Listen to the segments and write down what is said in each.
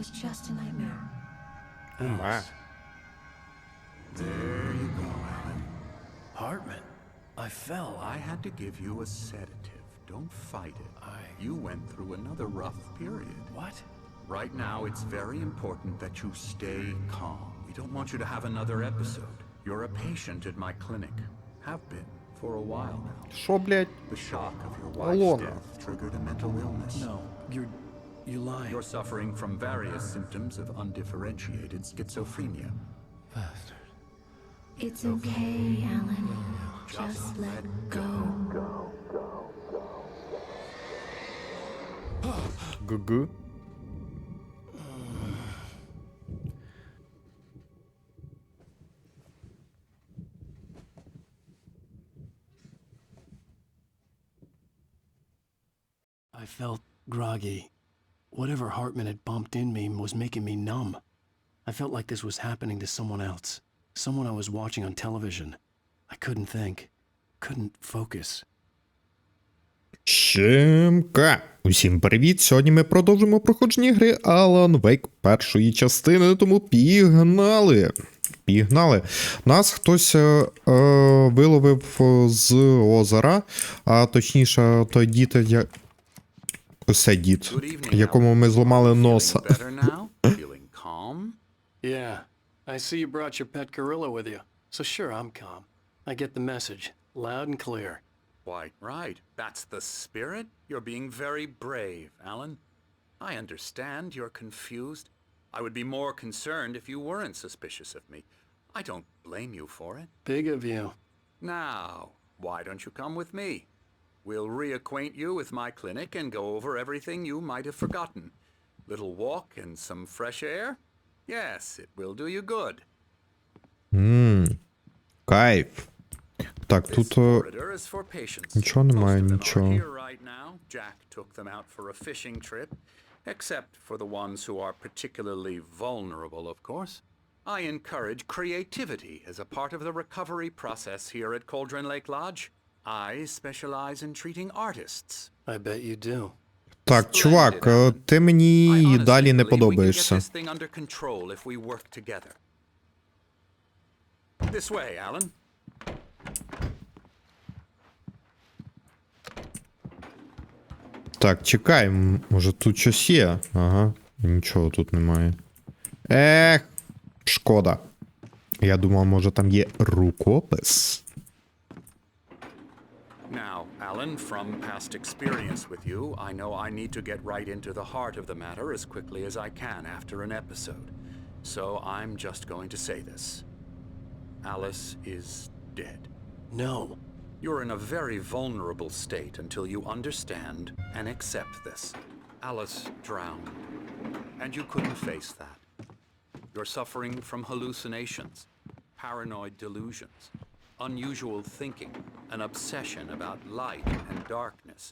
was just a nightmare. There you go, Alan. Hartman, I fell. I had to give you a sedative. Don't fight it. You went through another rough period. What? Right now, it's very important that you stay calm. We don't want you to have another episode. You're a patient at my clinic. Have been for a while now. Що, блядь? The shock of your wife's Алана. death triggered a mental illness. No, you're lying. You're suffering from various symptoms of undifferentiated schizophrenia. Bastard. It's okay, Alan. Just let go. Гу-гу. I felt groggy. Whatever Hartman had bumped in me was making me numb. I felt like this was happening to someone else. Someone I was watching on television. I couldn't think. Couldn't focus. Щемка! Усім привіт! Сьогодні ми продовжимо проходження гри Alan Wake першої частини, тому пігнали! Пігнали! Нас хтось виловив з озера, а точніше той дід, ось цей дід, якому ми зламали носа. Yeah, I see you brought your pet gorilla with you. So sure, I'm calm. I get the message, loud and clear. Why, right. That's the spirit. You're being very brave, Alan. I understand you're confused. I would be more concerned if you weren't suspicious of me. I don't blame you for it. Big of you. Now, why don't you come with me? We'll reacquaint you with my clinic and go over everything you might have forgotten. Little walk and some fresh air? Yes, it will do you good. Кайф. Так, тут нічого немає, нічого. Jack took them out for a fishing trip, except for the ones who are particularly vulnerable, of course. I encourage creativity as a part of the recovery process here at Cauldron Lake Lodge. I specialize in treating artists. I bet you do. Так, чувак, ти мені далі не подобаєшся. This way, Alan. Так, чекай, може тут щось є? Ага, нічого тут немає. Ех, шкода. Я думав, може там є рукопис. Now, Alan, from past experience with you, I know I need to get right into the heart of the matter as quickly as I can after an episode. So I'm just going to say this. Alice is dead. No. You're in a very vulnerable state until you understand and accept this. Alice drowned, and you couldn't face that. You're suffering from hallucinations, paranoid delusions, unusual thinking, an obsession about light and darkness,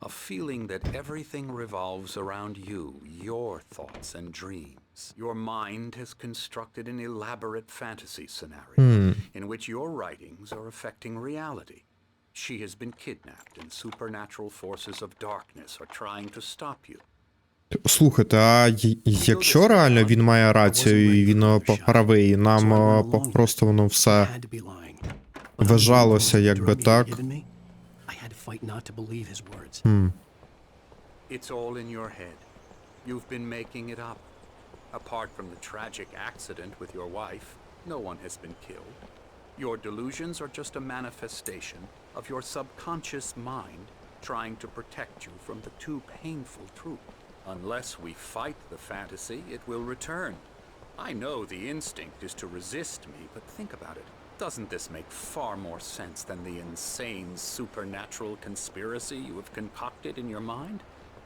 a feeling that everything revolves around you, your thoughts and dreams. Your mind has constructed an elaborate fantasy scenario in which your writings are affecting reality. She has been kidnapped and supernatural forces of darkness are trying to stop you. Слухайте, а якщо реально він має рацію і він правий, нам просто воно все вважалося, якби так. It's all in your head. You've been making it up. Apart from the tragic accident with your wife, no one has been killed. Your delusions are just a manifestation of your subconscious mind trying to protect you from the too painful truth. Unless we fight the fantasy, it will return. I know the instinct is to resist me, but think about it. Doesn't this make far more sense than the insane supernatural conspiracy you have concocted in your mind?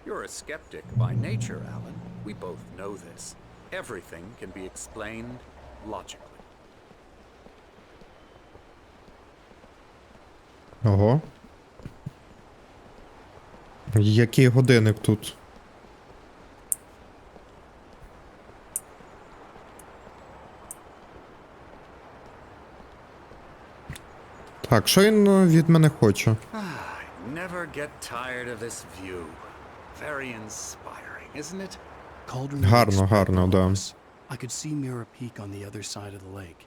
You're a skeptic by nature, Alan. We both know this. Everything can be explained logically. Ого. Який годинник тут? Так, що він від мене хоче? Never get tired of this view. Very inspiring, isn't it? Cauldron Гарно, Lake гарно, spread да. below us. I could see Mirror Peak on the other side of the lake.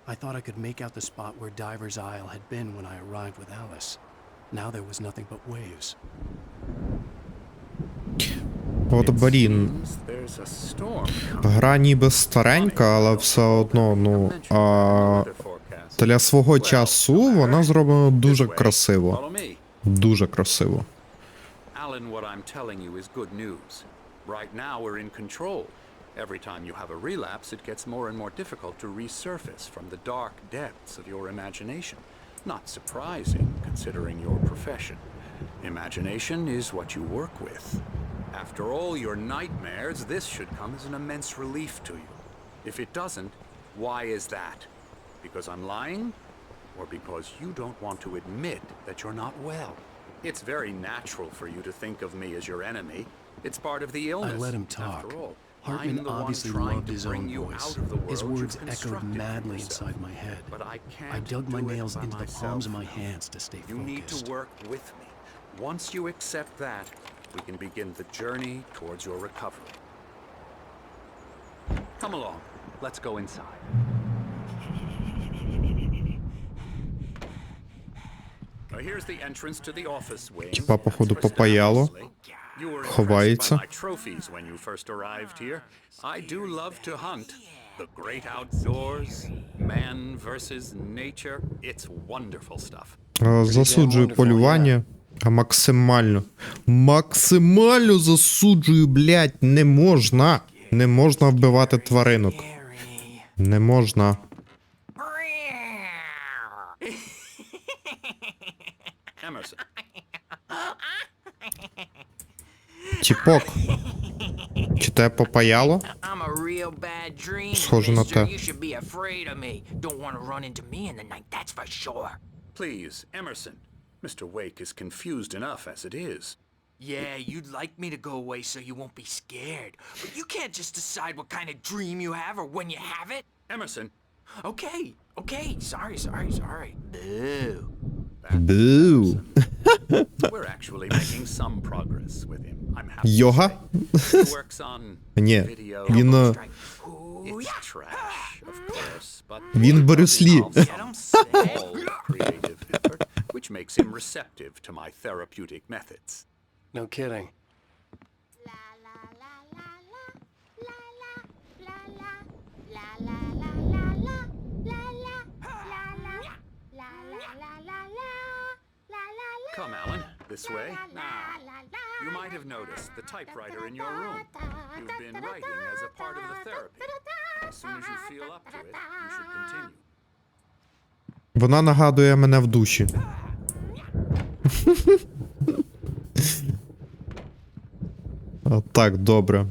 I thought I could make out the spot where Diver's Isle had been when I arrived with Alice. Now there was nothing but waves. От, блін, There's a storm coming. гра ніби старенька, але все одно, ну, для свого часу вона зроблена дуже красиво. Follow me. Дуже красиво. Alan, what I'm telling you is good news. Right now we're in control. Every time you have a relapse, it gets more and more difficult to resurface from the dark depths of your imagination. Not surprising, considering your profession. Imagination is what you work with. After all your nightmares, this should come as an immense relief to you. If it doesn't, why is that? Because I'm lying? Or because you don't want to admit that you're not well? It's very natural for you to think of me as your enemy. It's part of the illness. I let him talk. After all, Hartman I'm the one obviously trying loved to his bring own you voice. out of the world His words you've echoed constructed for madly yourself. inside my head. But I can't I dug my do it nails by into the myself. palms of my hands to stay You need to focused. work with me. Once you accept that, we can begin the journey towards your recovery. Come along. Let's go inside. Now here's the entrance to the office wing. Типа, походу, First, попаяло. obviously, you were impressed Ховається. by my trophies when you first arrived here. I do love to hunt. The great outdoors, man versus nature. It's wonderful stuff. Засуджую полювання. Максимально засуджую, блядь, не можна. Не можна вбивати тваринок. Не можна. Emerson, Тіпок. Чи тебе попаяло? I'm a real bad dream, Схоже на mister. те. You should be afraid of me. Don't want to run into me in the night, that's for sure. please, Emerson. Mr. Wake is confused enough as it is. Yeah, you'd like me to go away so you won't be scared. But you can't just decide what kind of dream you have or when you have it. Emerson, Okay, sorry. Boo. Бу. we're actually making some progress with him. I'm happy. Йога? He works on Ні. video. Він... Ooh, It's yeah. trash, of course, but Він Брюс Лі. Get 'em small creative effort, which makes him receptive to my therapeutic methods. No kidding. Come, Alan, this way. Now, you might have noticed the typewriter in your room. You've been writing as a part of the therapy. As soon as you feel up to it, you should continue. Вона нагадує мене в душі. Так, добре.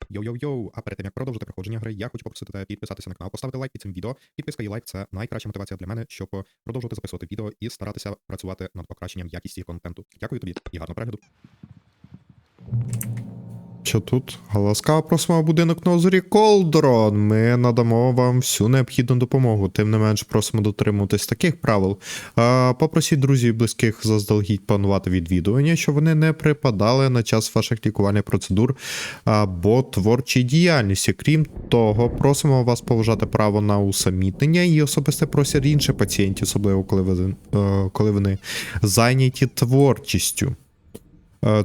Йоу-йоу-йоу, а перед тим як продовжити проходження гри, я хочу попросити тебе підписатися на канал, поставити лайк під цим відео. Підписка і лайк – це найкраща мотивація для мене, щоб продовжувати записувати відео і старатися працювати над покращенням якісті контенту. Дякую тобі і гарного перегляду. Що тут? Ласкаво просимо в будинок на озері Колдрон. Ми надамо вам всю необхідну допомогу. Тим не менш, просимо дотримуватись таких правил. Попросіть друзів і близьких заздалегідь планувати відвідування, щоб вони не припадали на час ваших лікувальних процедур або творчій діяльності. Крім того, просимо вас поважати право на усамітнення і особистий простір інших пацієнтів, особливо коли вони зайняті творчістю.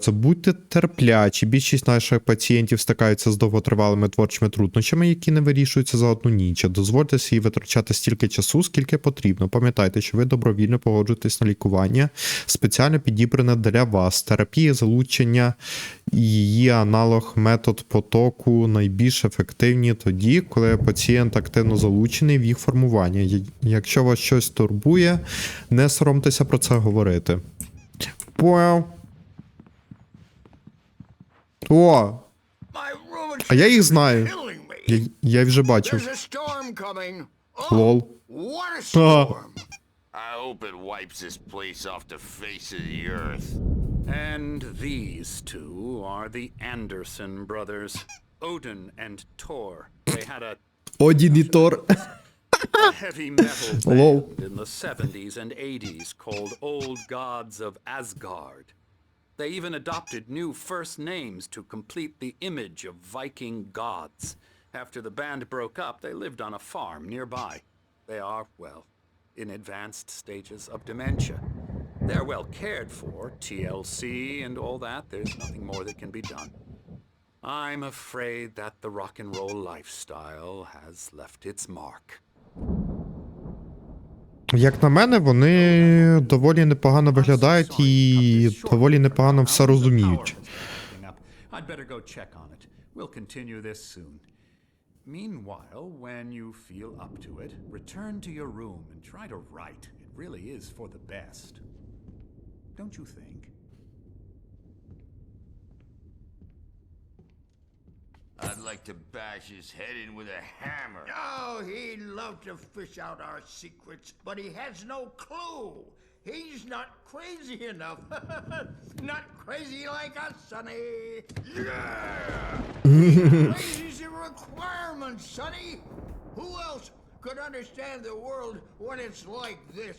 Це будьте терплячі. Більшість наших пацієнтів стикаються з довготривалими творчими труднощами, які не вирішуються за одну ніч. Дозвольте собі витрачати стільки часу, скільки потрібно. Пам'ятайте, що ви добровільно погоджуєтесь на лікування, спеціально підібране для вас. Терапія залучення і її аналог метод потоку найбільш ефективні тоді, коли пацієнт активно залучений в їх формування. Якщо вас щось турбує, не соромтеся про це говорити. О, а я їх знаю. Я вже бачив. Лол. I hope it wipes this place off the face of the earth. And these two are the Anderson brothers, Odin and Thor. They had a Один і Тор. heavy metal Lol. band in the 70s and 80s called Old Gods of Asgard. They even adopted new first names to complete the image of Viking gods. After the band broke up, they lived on a farm nearby. They are, well, in advanced stages of dementia. They're well cared for, TLC and all that. There's nothing more that can be done. I'm afraid that the rock and roll lifestyle has left its mark. Як на мене, вони доволі непогано виглядають і доволі непогано все розуміють. I'd better go check on it. We'll continue this soon. Meanwhile, when you feel up to it, return to your room and try to write. It really is for the best. Don't you think? I'd like to bash his head in with a hammer. Oh, he'd love to fish out our secrets, but he has no clue. He's not crazy enough. Not crazy like us, Sonny. Yeah! Crazy's a requirement, Sonny. Who else could understand the world when it's like this?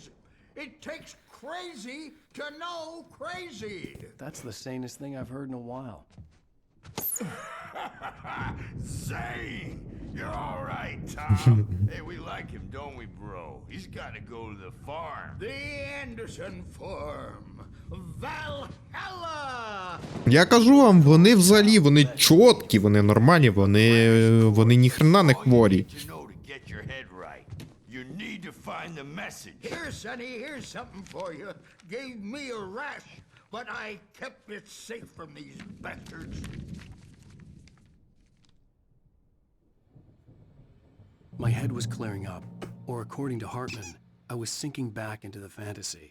It takes crazy to know crazy. That's the sanest thing I've heard in a while. Zane! You're all right, Tom. Hey, we like him, don't we, bro? He's got to go to the farm. The Anderson farm. Valhalla! Я кажу вам, вони взагалі, вони чіткі, вони нормальні, вони ніхрена не хворі. You know to get your head right. You need to find the message. Here, Sonny, here's something for you. Gave me a rash, but I kept it safe from these bastards. My head was clearing up, or according to Hartman, I was sinking back into the fantasy.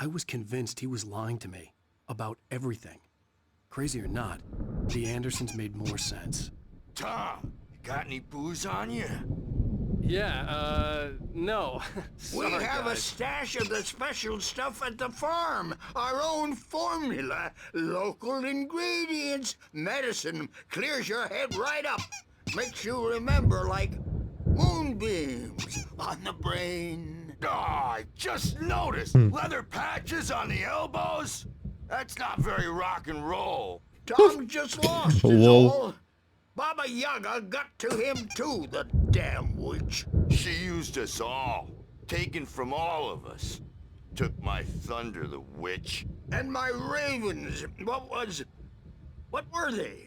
I was convinced he was lying to me about everything. Crazy or not, the Andersons made more sense. Tom, got any booze on you? No. We have a stash of the special stuff at the farm. Our own formula. Local ingredients. Medicine clears your head right up. Makes you remember like moonbeams on the brain. Oh, I just noticed. Leather patches on the elbows? That's not very rock and roll. Tom just lost his Lol. all. Baba Yaga got to him too, the damn witch. She used us all. Taken from all of us. Took my thunder, the witch. And my ravens, what were they?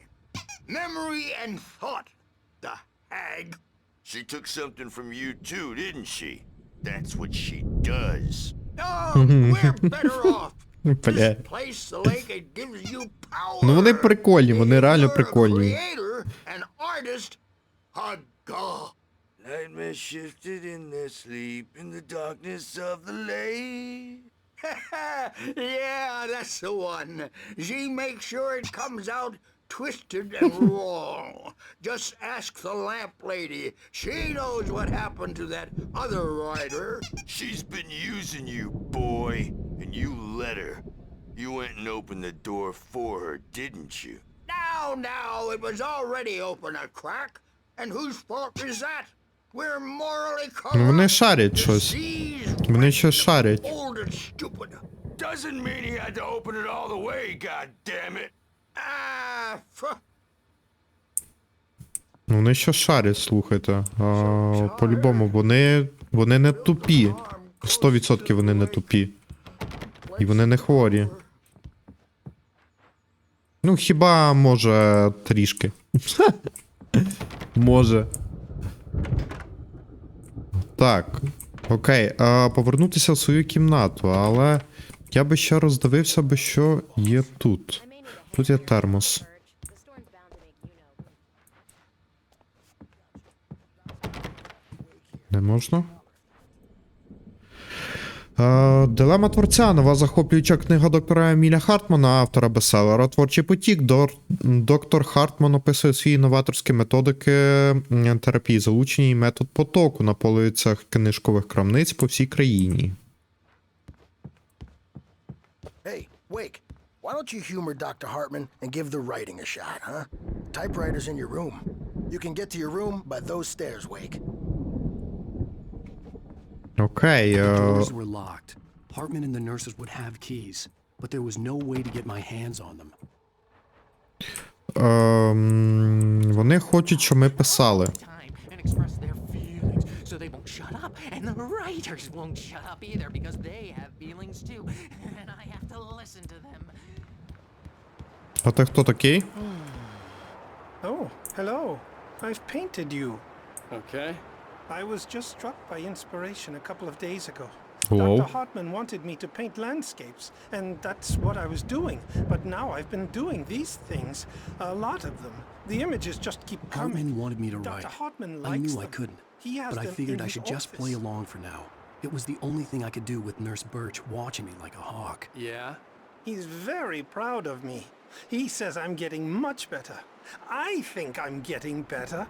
Memory and thought, the hag. She took something from you too, didn't she? That's what she does. Oh, we're better off. Бля. This place, the lake, it gives you power. Ну вони прикольні, вони реально You're a прикольні. creator, an artist, a god. Nightmares shifted in their sleep in the darkness of the lake. Yeah, that's the one. She makes sure it comes out twisted and wrong. Just ask the lamp lady. She knows what happened to that other writer. She's been using you, boy, and you let her. You went and opened the door for her, didn't you? Now, it was already open a crack. And whose fault is that? We're morally corrupt. Ну вони шарять щось. Diseased, Вони щось шарять. old and stupid. Doesn't mean he had to open it all the way, goddammit. Ну вони щось шарять, слухайте. По-любому, вони не тупі. 100% вони не тупі. І вони не хворі. Ну, хіба, може, трішки. Може. Так. Окей. Повернутися в свою кімнату, але я би ще роздивився би, що є тут. Тут є термос. Не можна? Дилема творця. Нова захоплююча книга доктора Еміля Хартмана, автора бестселера «Творчий потік». Доктор Хартман описує свої новаторські методики терапії залучення і метод потоку на полицях книжкових крамниць по всій країні. Hey, Wake, why don't you humor Dr. Hartman and give the writing a shot, huh? Typewriter's in your room. You can get to your room by those stairs, Wake. Окей. Doors were locked. Hartman and the nurses would have keys, but there was no way to get my hands on them. Вони хочуть, щоб ми писали. Time and express their feelings so they won't shut up, and the writers won't shut up either because they have feelings too, and I have to listen to them. А ти хто такий? Oh, hello. I've painted you. Okay. I was just struck by inspiration a couple of days ago. Hello. Dr. Hartman wanted me to paint landscapes, and that's what I was doing. But now I've been doing these things, a lot of them. The images just keep coming. Hartman wanted me to Dr. write. Hartman I likes knew I them. couldn't, He has but I them figured in I his should just office. play along for now. It was the only thing I could do with Nurse Birch watching me like a hawk. Yeah? He's very proud of me. He says I'm getting much better. I think I'm getting better.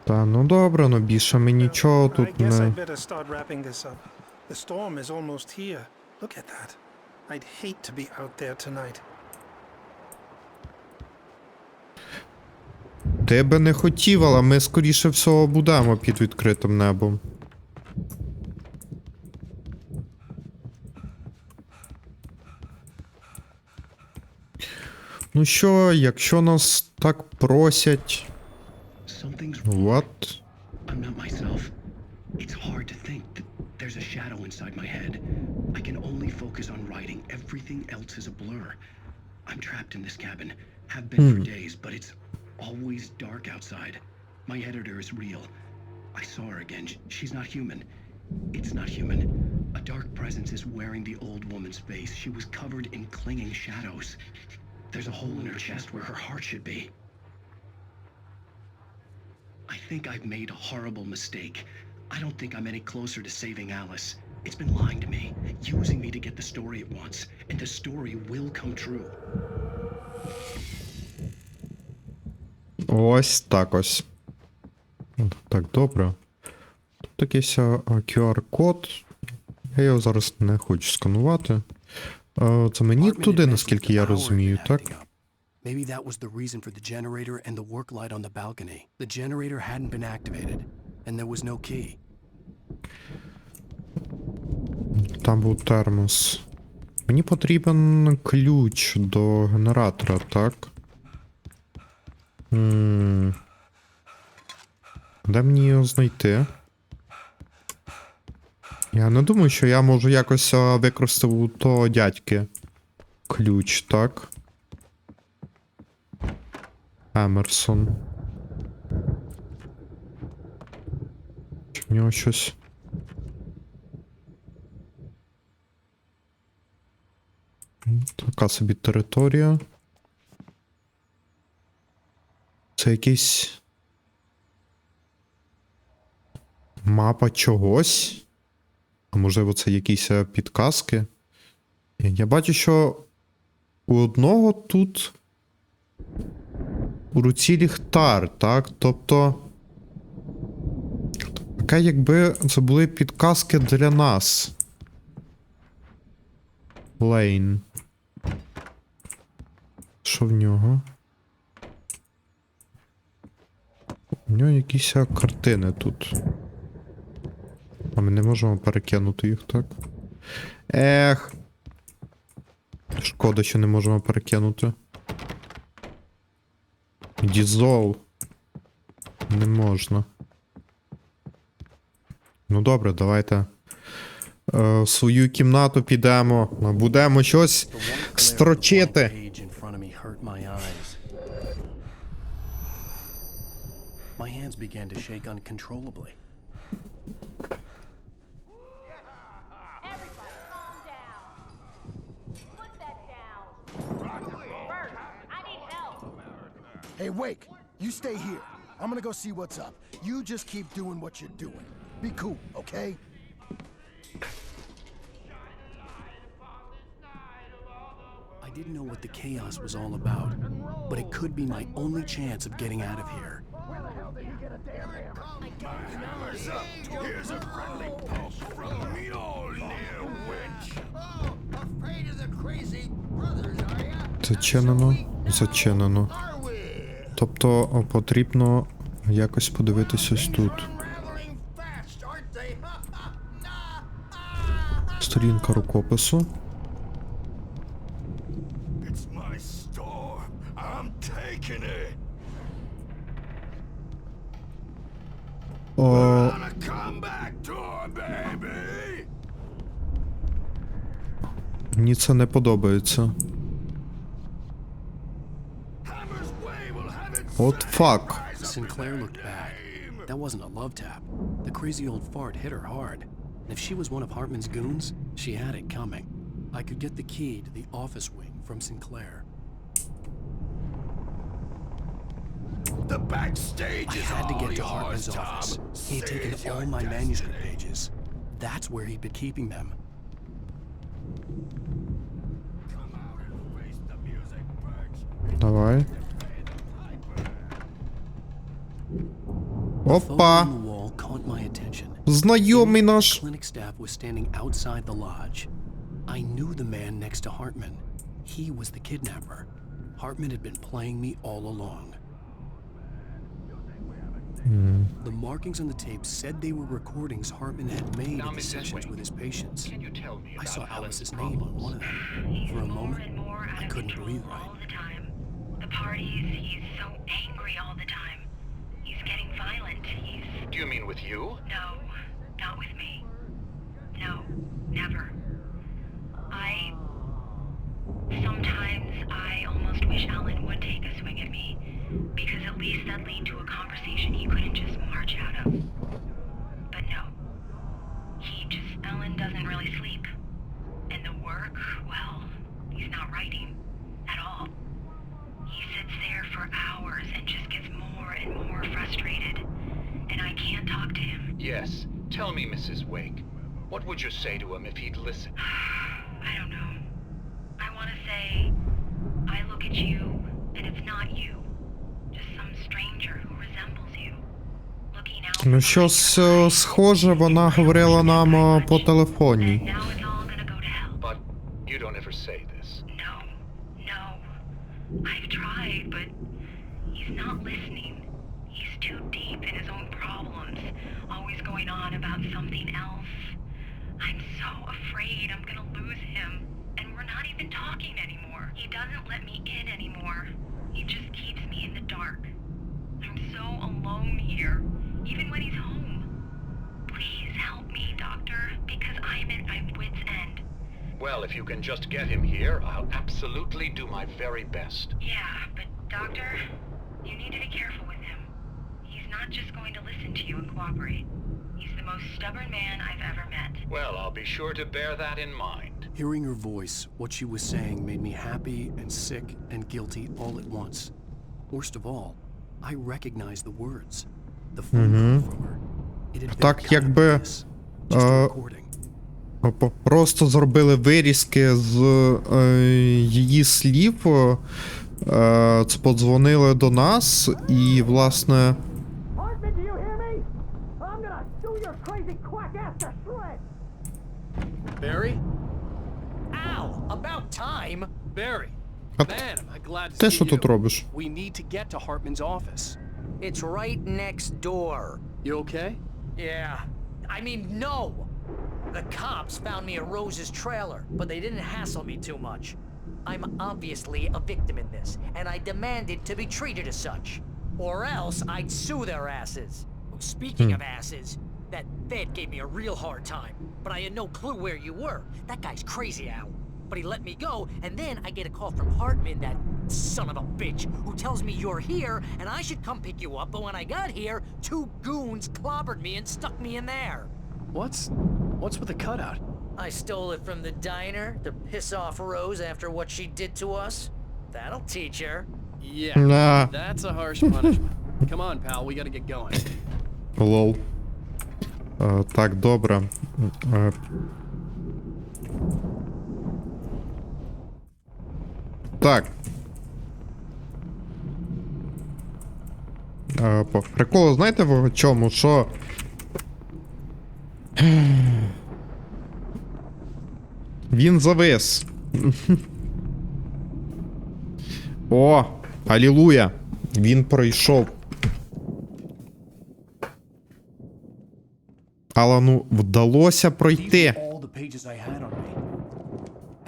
Та ну добре, ну більше ми нічого I тут guess I'd не... better start wrapping this up. The storm is almost here. Look at that. I'd hate to be out there tonight. Ти би не хотів, але ми скоріше всього будемо під відкритим небом. Ну що, якщо нас так просять... Something's wrong. What? I'm not myself. It's hard to think that there's a shadow inside my head. I can only focus on writing. Everything else is a blur. I'm trapped in this cabin. Have been for days, but it's always dark outside. My editor is real. I saw her again. She's not human. It's not human. A dark presence is wearing the old woman's face. She was covered in clinging shadows. There's a hole in her chest where her heart should be. I think I've made a horrible mistake. I don't think I'm any closer to saving Alice. It's been lying to me, using me to get the story it wants, and the story will come true. Ось так ось. Так, добре. Тут якийсь QR-код. Я його зараз не хочу сканувати. Це мені туди, наскільки я розумію, так? Maybe that was the reason for the generator and the work light on the balcony. The generator hadn't been activated, and there was no key. Там був термос. Мені потрібен ключ до генератора, так? Де мені його знайти? Я не думаю, що я можу якось використати у того дядьки ключ, так? Емерсон. Чи в нього щось? Така собі територія. Це якийсь... Мапа чогось? А можливо це якісь підказки? Я бачу, що у одного тут у руці ліхтар, так? Тобто... Така якби це були підказки для нас. Лейн. Що в нього? У нього якісь картини тут. А ми не можемо перекинути їх, так? Ех. Шкода, що не можемо перекинути. Дізол. Не можна. Ну добре, давайте в свою кімнату підемо. Будемо щось строчити. My hands began to shake uncontrollably. Everybody calm down. Put that down. Bert, I need help. Hey, Wake, you stay here. I'm gonna go see what's up. You just keep doing what you're doing. Be cool, okay? I didn't know what the chaos was all about, but it could be my only chance of getting out of here. Here's a friendly pulse from me, old near witch. Oh, afraid of the crazy brothers, are ya? Зачинено. Зачинено. Are we? Тобто потрібно якось подивитись ось тут. Unraveling Сторінка рукопису. It's my store. I'm taking it. О, On a comeback tour, baby. мені це не подобається. Hammer's way will have it. От фак. Sinclair looked bad. That wasn't a love tap. The crazy old fart hit her hard. And if she was one of Hartman's goons, she had it coming. I could get the key to the office wing from Sinclair. The backstage I is had to all get to yours, Hartman's Tom. office. He had taken Seize all your my destiny. manuscript pages. That's where he'd been keeping them. Come out and face the music, Birch. Давай. The photo Опа! on the wall caught my attention. Знайомий наш. Clinic staff was standing outside the lodge. I knew the man next to Hartman. He was the kidnapper. Hartman had been playing me all along. The markings on the tape said they were recordings Hartman had made Now, of the Mrs. sessions Wake, with his patients. Can you tell me I saw about Alice's Alan's name on problems? one of them. He's For a more moment, and more out I of couldn't control breathe right. all the time. The parties, he's so angry all the time. He's getting violent. He's... Do you mean with you? No, not with me. No, never. Sometimes I almost wish Alan would take a swing at me, because at least that'd lead to a conversation he couldn't just march out of. But no. Alan doesn't really sleep. And the work, well, he's not writing at all. He sits there for hours and just gets more and more frustrated. And I can't talk to him. Yes. Tell me, Mrs. Wake. What would you say to him if he'd listen? I don't know. I want to say, I look at you, and it's not you. Just some stranger who resembles you. Looking out. Ну, щось схоже вона говорила нам по телефоні. Now it's all gonna go to hell. But you don't ever say this. No, no. I've tried, but he's not listening. He's too deep in his own problems, always going on about something else. I'm so afraid I'm gonna lose him, and we're not even talking anymore. He doesn't let me in anymore. He just keeps me in the dark. I'm so alone here, even when he's home. Please help me, Doctor, because I'm at my wit's end. Well, if you can just get him here, I'll absolutely do my very best. Yeah, but Doctor, you need to be careful with him. He's not just going to listen to you and cooperate. He's the most stubborn man I've ever met. Well, I'll be sure to bear that in mind. Hearing her voice, what she was saying made me happy and sick and guilty all at once. Worst of all, I recognized the words. The phone call from her. It had been Так, a якби just a recording. просто зробили вирізки з її слів, подзвонили до нас і, власне, Hartman, do you hear me? I'm gonna chew your crazy quack ass to shreds! Barry? Ow! About time! Barry! А Man, am I glad to ти see що тут you. робиш? We need to get to Hartman's office. It's right next door. You okay? Yeah. I mean, no! The cops found me at Rose's trailer, but they didn't hassle me too much. I'm obviously a victim in this, and I demanded to be treated as such. Or else I'd sue their asses. Speaking of asses, that Fed gave me a real hard time, but I had no clue where you were. That guy's crazy, Al. But he let me go, and then I get a call from Hartman, that son of a bitch, who tells me you're here, and I should come pick you up, but when I got here, 2 goons clobbered me and stuck me in there. What's with the cutout? I stole it from the diner to piss off Rose after what she did to us. That'll teach her. Yeah, Nah. that's a harsh punishment. Come on, pal, we gotta get going. Лол. Так, добре. Так. По приколу, знаєте в чому? Що? Він завис. О, алілуя. Він пройшов. Алану вдалося пройти. All the pages I had on me.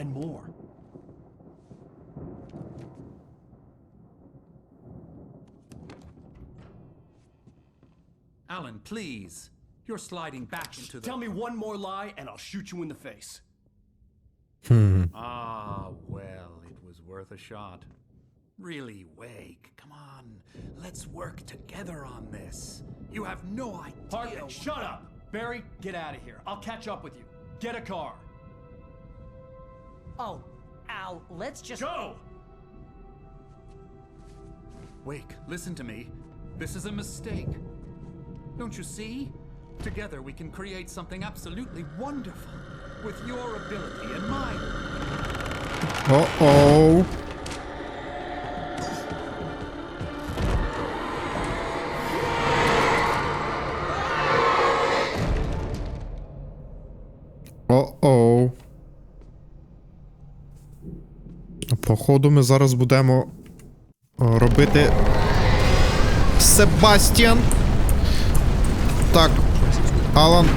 And more. Alan, please. You're sliding back into the... Tell me one more lie and I'll shoot you in the face. Ah, well, it was worth a shot. Really, Wake, come on. Let's work together on this. You have no idea... Hartman, shut up! Barry, get out of here. I'll catch up with you. Get a car. Oh, Al, let's just... Go! Wake, listen to me. This is a mistake. Don't you see? Together we can create something absolutely wonderful. With your ability and mine. О-оу. О-оу. Походу ми зараз будемо робити Себастьян. Так, Алан.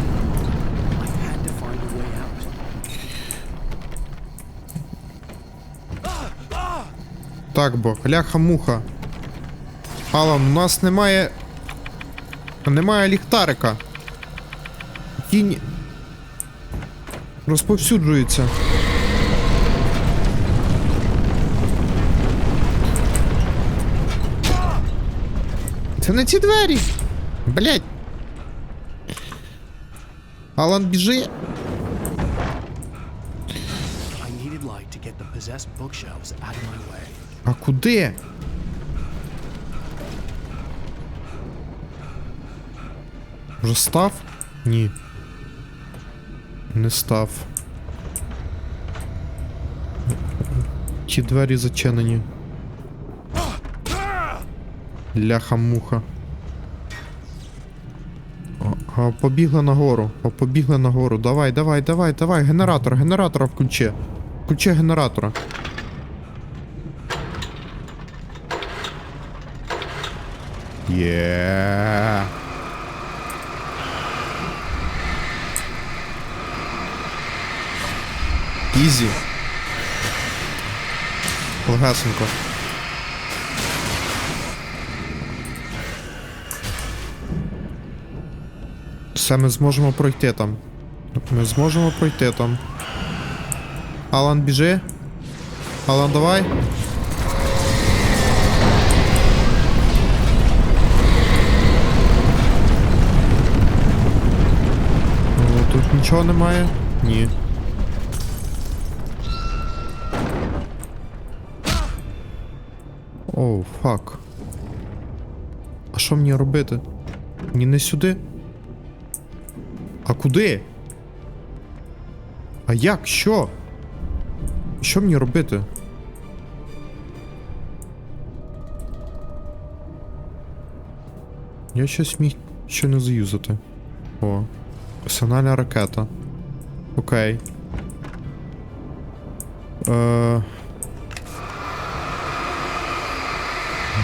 Так, бо, ляха-муха. Алан, у нас немає ліхтарика. Тінь розповсюджується. Це не ці двері. Блять. Алан, біжи. А куди? Вже став? Ні. Не став. Ті двері зачинені. Ляха-муха. Побігли нагору. Побігли нагору. Давай. Генератора включи. Включи генератора. Є. Ізі. Легасенько. Все, ми зможемо пройти там. Алан, біжи. Алан, давай. О, тут нічого немає? Ні. Оу, фак. А що мені робити? Мені не сюди? А куди? А як? Що? Що мені робити? Я щось міг ще не заюзати. О. Персональна ракета. Окей.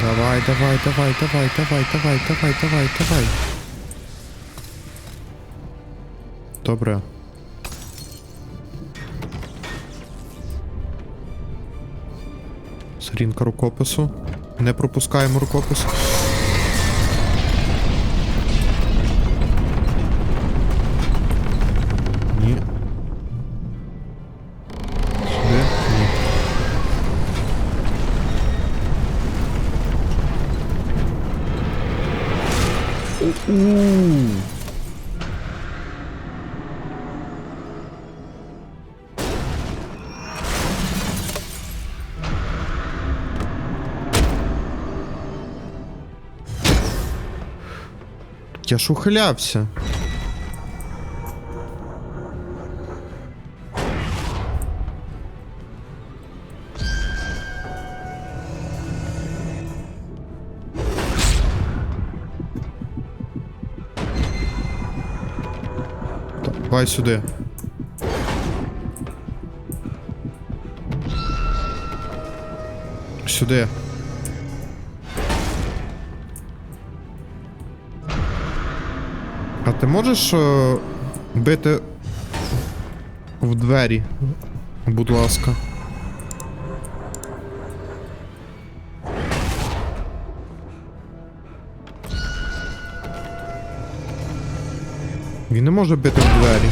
Давай. Добре. Сторінка рукопису. Не пропускаємо рукопис. Ні. Сюди? Ні. У-у-у. Я ж ухилявся. Давай сюди. Сюди. А ти можеш бити В двері. Будь ласка. Він не може бити в двері.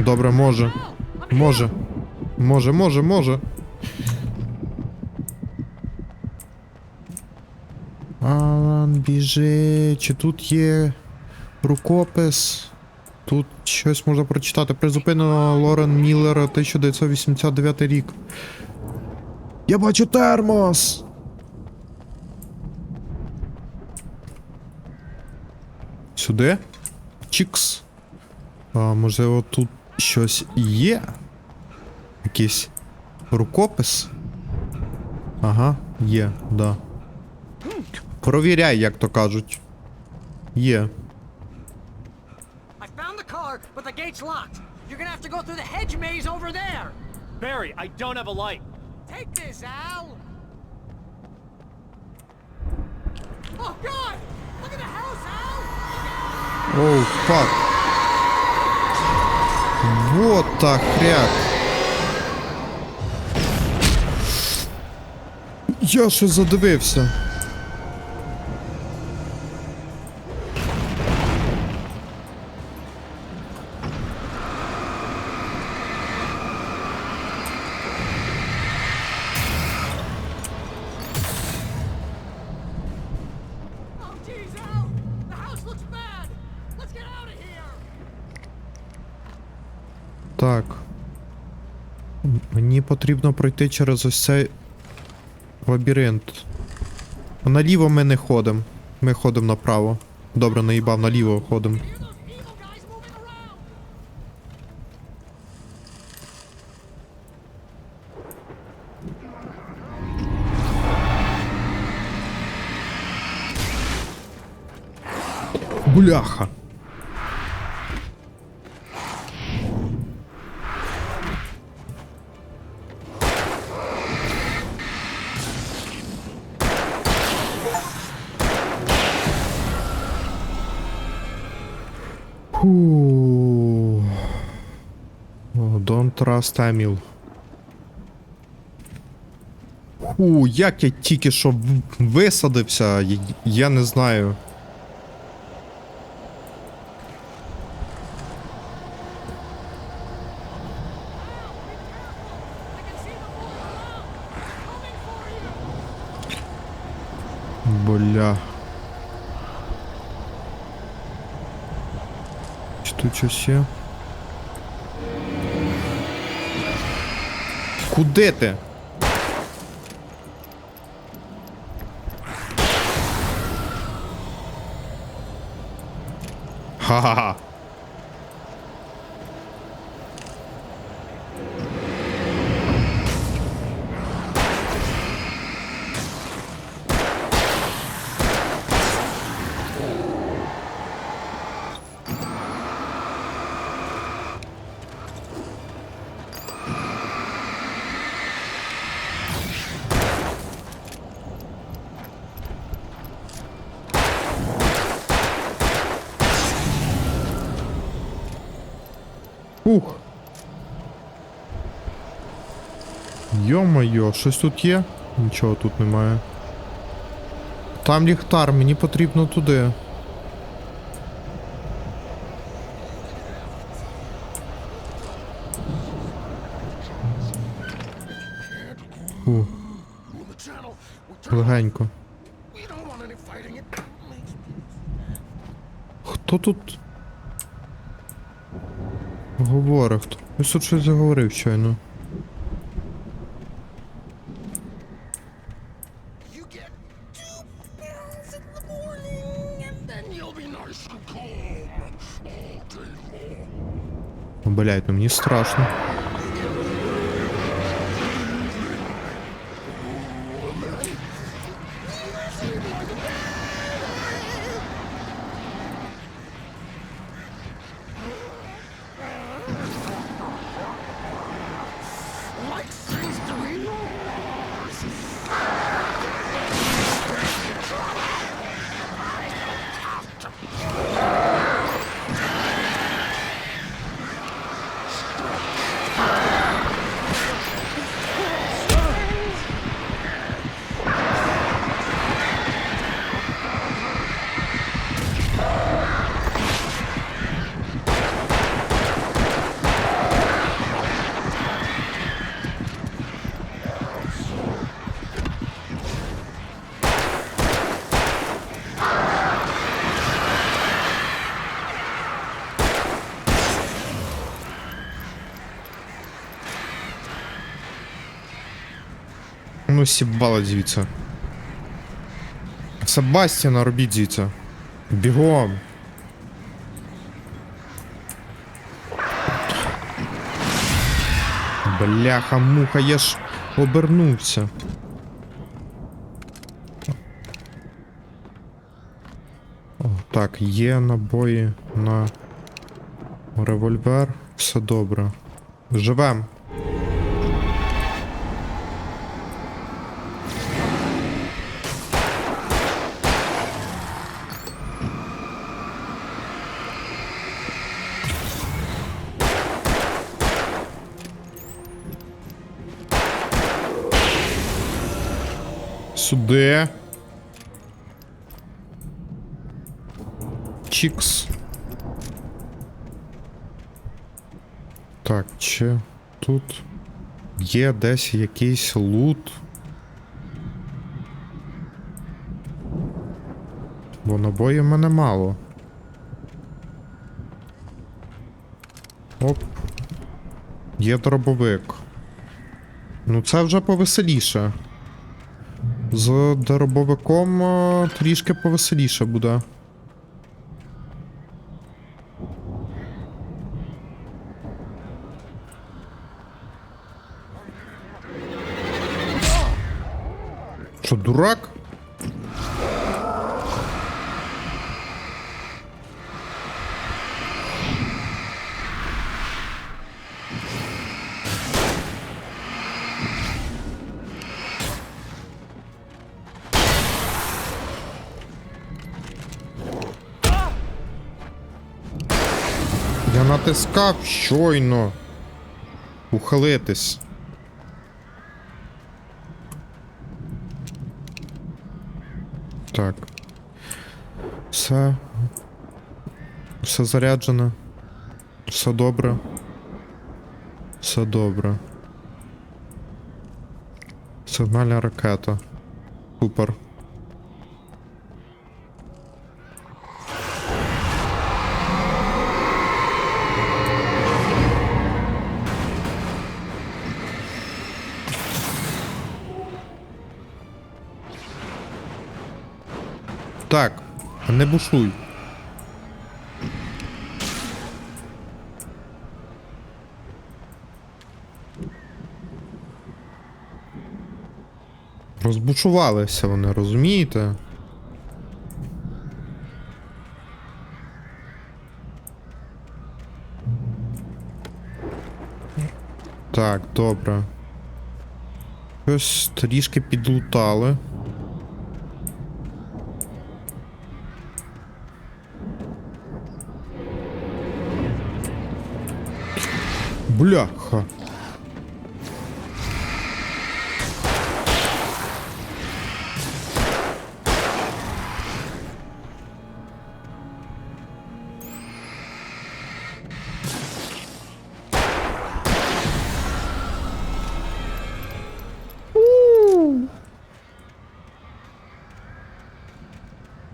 Добре, може. Може. Може. Алан, біжи. Чи тут є рукопис? Тут щось можна прочитати. Призупинено Лорен Міллера, 1989 рік. Я бачу термос! Сюди? Чікс. Можливо, тут щось є? Якийсь рукопис? Ага, є, да. Провіряй, як то кажуть. Є. I found the car, but the gate's locked. You're gonna have to go through the hedge maze over there. Barry, I don't have a light. Take this, Al. Oh God! Look at the house, Al. Оу, фак. Вот так хряк. Я ще задивився. Oh geez, Al. The house looks bad. Let's get out of here. Так. Мені потрібно пройти через ось цей лабіринт. Наліво ми не ходимо. Ми ходимо направо. Добре, наїбав, наліво ходимо. Hear those evil guys moving around. Бляха. Фу. Don't trust Emil. Фу, як я тільки що висадився, я не знаю. Бля. Чи тут щось є? Куди ти? Ха-ха-ха. Ух. Йо-моє, щось тут є? Нічого тут немає. Там ліхтар, мені потрібно туди. Легенько. Хто тут говорить? Хто? Ось тут щось заговорив щойно. Блять, ну мені страшно. ну сібали звідси. Себастьяна робіть звідси. Бігом. Бляха-муха, я ж обернувся. О, так, є набої на револьвер. Все добре. Живем. Сюди. Чікс. Так, чи тут є десь якийсь лут? Бо набоїв в мене мало. Оп. Є дробовик. Ну це вже повеселіше. З дробовиком трішки повеселіше буде. Що, дурак? Я натискав щойно. Ухилитись. Так. Все заряджено. Все добре. Все добре. Сигнальна ракета. Супер. Так, не бушуй. Розбушувалися вони, розумієте? Так, добре. Щось трішки підлутали. Бляха.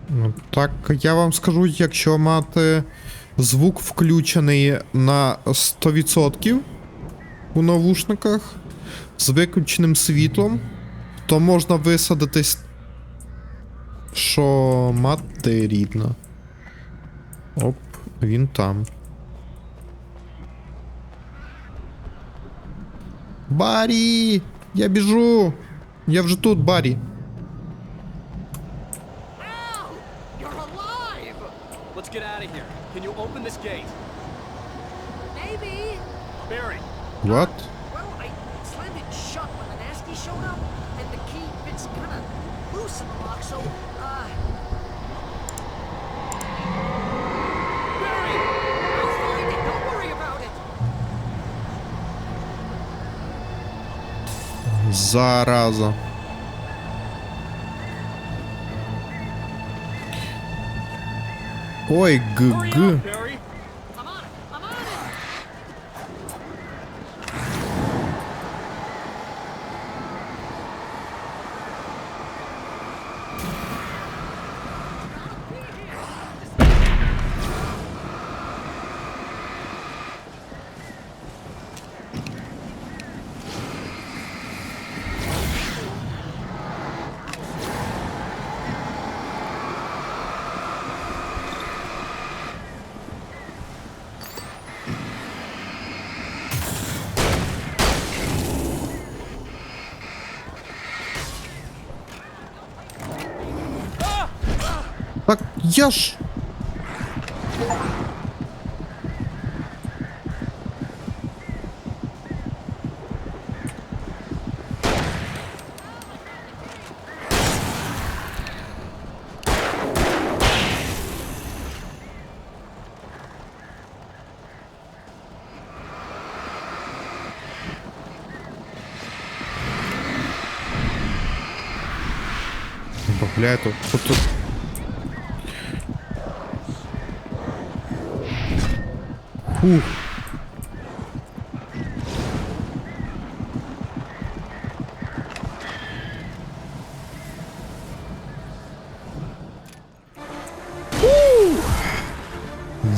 Ну, так, я вам скажу, якщо мати звук включений на 100% у навушниках з виключеним світлом, то можна висадитись, що мати рідна. Оп, він там. Барі! Я біжу! Я вже тут, Барі. Let's get out of here. Can you open this gate? Maybe. Barry. What? Well, I slammed it shut when the nasty showed up, and the key fits kind of loose in the lock, so, Barry! I'll find it, don't worry about it! Зараза. Ой, Hurry г-г. up, Barry. I'm on it! I'm on it! Так, я ж... Бля, тут... Фух.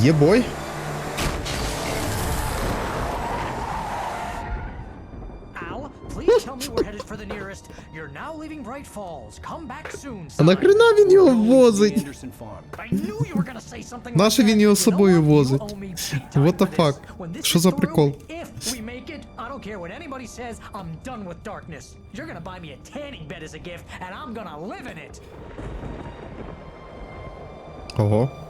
Єбой. Al, please tell me we're headed for the nearest. You're now leaving Bright Falls. Come back soon. А нахрена він його возить? I knew you were gonna say something. Наше він його з собою возить? What the fuck? Що за прикол? If we make it, I don't care what anybody says, I'm done with darkness. You're gonna buy me a tanning bed as a gift, and I'm gonna live in it. Ого.